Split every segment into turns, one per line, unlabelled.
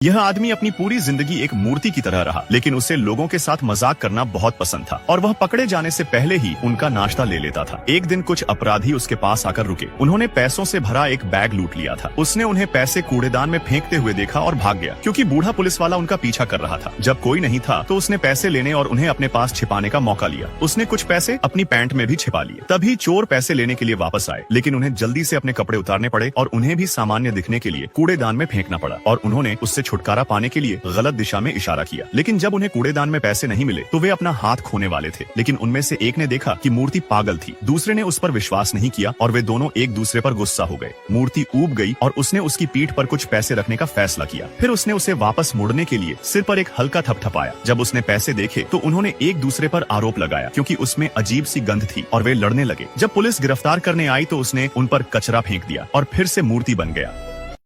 यह आदमी अपनी पूरी जिंदगी एक मूर्ति की तरह रहा, लेकिन उसे लोगों के साथ मजाक करना बहुत पसंद था और वह पकड़े जाने से पहले ही उनका नाश्ता ले लेता था। एक दिन कुछ अपराधी उसके पास आकर रुके। उन्होंने पैसों से भरा एक बैग लूट लिया था। उसने उन्हें पैसे कूड़ेदान में फेंकते हुए देखा और भाग गया, क्योंकि बूढ़ा पुलिस वाला उनका पीछा कर रहा था। जब कोई नहीं था तो उसने पैसे लेने और उन्हें अपने पास छिपाने का मौका लिया। उसने कुछ पैसे अपनी पैंट में भी छिपा लिए। तभी चोर पैसे लेने के लिए वापस आए, लेकिन उन्हें जल्दी से अपने कपड़े उतारने पड़े और उन्हें भी सामान्य दिखने के लिए कूड़ेदान में फेंकना पड़ा और उन्होंने उससे छुटकारा पाने के लिए गलत दिशा में इशारा किया। लेकिन जब उन्हें कूड़ेदान में पैसे नहीं मिले तो वे अपना हाथ खोने वाले थे, लेकिन उनमें से एक ने देखा कि मूर्ति पागल थी। दूसरे ने उस पर विश्वास नहीं किया और वे दोनों एक दूसरे पर गुस्सा हो गए। मूर्ति ऊब गई और उसने उसकी पीठ पर कुछ पैसे रखने का फैसला किया। फिर उसने उसे वापस मोड़ने के लिए सिर पर एक हल्का थपथपाया। जब उसने पैसे देखे तो उन्होंने एक दूसरे पर आरोप लगाया, क्योंकि उसमें अजीब सी गंध थी और वे लड़ने लगे। जब पुलिस गिरफ्तार करने आई तो उसने उन पर कचरा फेंक दिया और फिर से मूर्ति बन गया।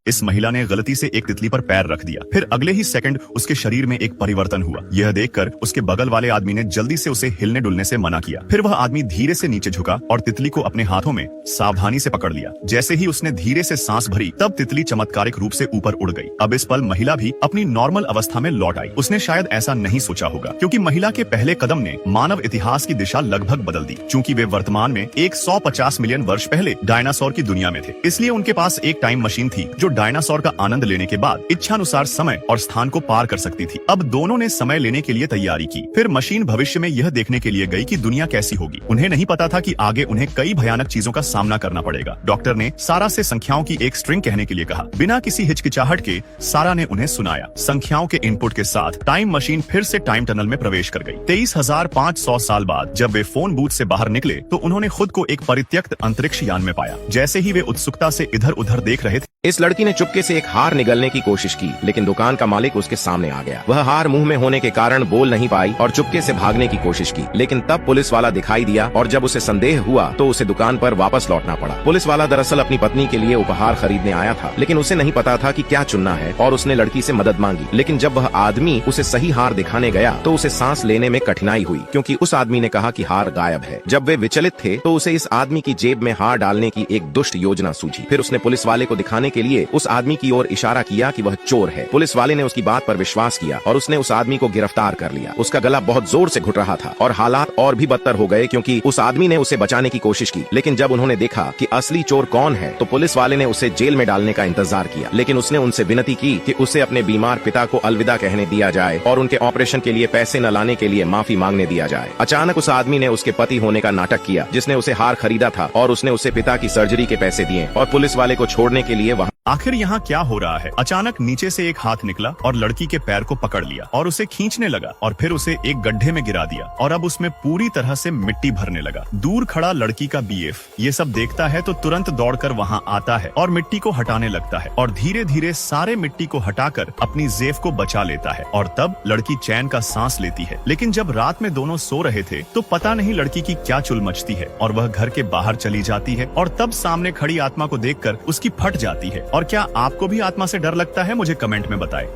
इस महिला ने गलती से एक तितली पर पैर रख दिया। फिर अगले ही सेकंड उसके शरीर में एक परिवर्तन हुआ। यह देखकर उसके बगल वाले आदमी ने जल्दी से उसे हिलने डुलने से मना किया। फिर वह आदमी धीरे से नीचे झुका और तितली को अपने हाथों में सावधानी से पकड़ लिया। जैसे ही उसने धीरे से सांस भरी, तब तितली चमत्कारिक रूप से ऊपर उड़ गई। अब इस पल महिला भी अपनी नॉर्मल अवस्था में लौट आई। उसने शायद ऐसा नहीं सोचा होगा, क्योंकि महिला के पहले कदम ने मानव इतिहास की दिशा लगभग बदल दी। चूंकि वे वर्तमान में 150 मिलियन वर्ष पहले डायनासोर की दुनिया में थे, इसलिए उनके पास एक टाइम मशीन थी जो डायनासोर का आनंद लेने के बाद इच्छानुसार समय और स्थान को पार कर सकती थी। अब दोनों ने समय लेने के लिए तैयारी की। फिर मशीन भविष्य में यह देखने के लिए गई कि दुनिया कैसी होगी। उन्हें नहीं पता था कि आगे उन्हें कई भयानक चीजों का सामना करना पड़ेगा। डॉक्टर ने सारा से संख्याओं की एक स्ट्रिंग कहने के लिए कहा। बिना किसी हिचकिचाहट के सारा ने उन्हें सुनाया। संख्याओं के इनपुट के साथ टाइम मशीन फिर से टाइम टनल में प्रवेश कर गई। 23,500 साल बाद जब वे फोन बूथ से बाहर निकले तो उन्होंने खुद को एक परित्यक्त अंतरिक्ष यान में पाया। जैसे ही वे उत्सुकता से इधर उधर देख रहे थे,
इस लड़की ने चुपके से एक हार निगलने की कोशिश की, लेकिन दुकान का मालिक उसके सामने आ गया। वह हार मुंह में होने के कारण बोल नहीं पाई और चुपके से भागने की कोशिश की, लेकिन तब पुलिस वाला दिखाई दिया और जब उसे संदेह हुआ तो उसे दुकान पर वापस लौटना पड़ा। पुलिस वाला दरअसल अपनी पत्नी के लिए उपहार खरीदने आया था, लेकिन उसे नहीं पता था कि क्या चुनना है और उसने लड़की से मदद मांगी। लेकिन जब वह आदमी उसे सही हार दिखाने गया तो उसे सांस लेने में कठिनाई हुई, क्योंकि उस आदमी ने कहा कि हार गायब है। जब वे विचलित थे तो उसे इस आदमी की जेब में हार डालने की एक दुष्ट योजना सूझी। फिर उसने पुलिस वाले को दिखाने के लिए उस आदमी की ओर इशारा किया कि वह चोर है। पुलिस वाले ने उसकी बात पर विश्वास किया और उसने उस आदमी को गिरफ्तार कर लिया। उसका गला बहुत जोर से घुट रहा था और हालात और भी बदतर हो गए, क्योंकि उस आदमी ने उसे बचाने की कोशिश की। लेकिन जब उन्होंने देखा कि असली चोर कौन है तो पुलिस वाले ने उसे जेल में डालने का इंतजार किया। लेकिन उसने उनसे विनती की कि उसे अपने बीमार पिता को अलविदा कहने दिया जाए और उनके ऑपरेशन के लिए पैसे न लाने के लिए माफी मांगने दिया जाए। अचानक उस आदमी ने उसके पति होने का नाटक किया, जिसने उसे हार खरीदा था, और उसने उसे पिता की सर्जरी के पैसे दिए और पुलिस वाले को छोड़ने के लिए वहाँ।
आखिर यहाँ क्या हो रहा है? अचानक नीचे से एक हाथ निकला और लड़की के पैर को पकड़ लिया और उसे खींचने लगा और फिर उसे एक गड्ढे में गिरा दिया और अब उसमें पूरी तरह से मिट्टी भरने लगा। दूर खड़ा लड़की का बीएफ ये सब देखता है तो तुरंत दौड़कर वहाँ आता है और मिट्टी को हटाने लगता है और धीरे धीरे सारे मिट्टी को हटाकर अपनी जेफ को बचा लेता है और तब लड़की चैन का सांस लेती है। लेकिन जब रात में दोनों सो रहे थे तो पता नहीं लड़की की क्या चुल मचती है और वह घर के बाहर चली जाती है और तब सामने खड़ी आत्मा को देखकर उसकी फट जाती है। और क्या आपको भी आत्मा से डर लगता है? मुझे कमेंट में बताएं।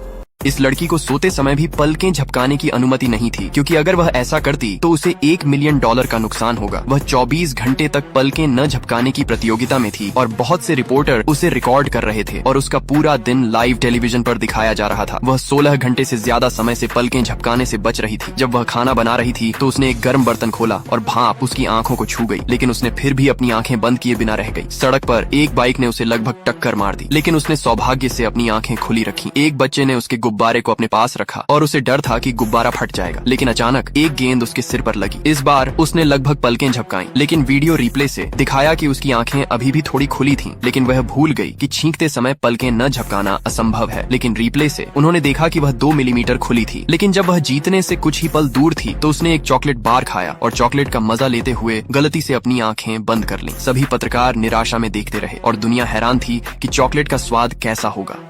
इस लड़की को सोते समय भी पलकें झपकाने की अनुमति नहीं थी, क्योंकि अगर वह ऐसा करती तो उसे $1 मिलियन का नुकसान होगा। वह 24 घंटे तक पलकें न झपकाने की प्रतियोगिता में थी और बहुत से रिपोर्टर उसे रिकॉर्ड कर रहे थे और उसका पूरा दिन लाइव टेलीविजन पर दिखाया जा रहा था। वह 16 घंटे से ज्यादा समय से पलकें झपकाने से बच रही थी। जब वह खाना बना रही थी तो उसने एक गर्म बर्तन खोला और भाप उसकी आंखों को छू गई, लेकिन उसने फिर भी अपनी आंखें बंद किए बिना रह गई। सड़क पर एक बाइक ने उसे लगभग टक्कर मार दी, लेकिन उसने सौभाग्य से अपनी आंखें खुली रखी। एक बच्चे ने उसके गुब्बारे को अपने पास रखा और उसे डर था कि गुब्बारा फट जाएगा, लेकिन अचानक एक गेंद उसके सिर पर लगी। इस बार उसने लगभग पलकें झपकाईं, लेकिन वीडियो रिप्ले से दिखाया कि उसकी आंखें अभी भी थोड़ी खुली थीं, लेकिन वह भूल गई कि छींकते समय पलकें न झपकाना असंभव है। लेकिन रिप्ले से उन्होंने देखा कि वह 2 मिलीमीटर खुली थी। लेकिन जब वह जीतने से कुछ ही पल दूर थी तो उसने एक चॉकलेट बार खाया और चॉकलेट का मजा लेते हुए गलती से अपनी आंखें बंद कर लीं। सभी पत्रकार निराशा में देखते रहे और दुनिया हैरान थी कि चॉकलेट का स्वाद कैसा होगा।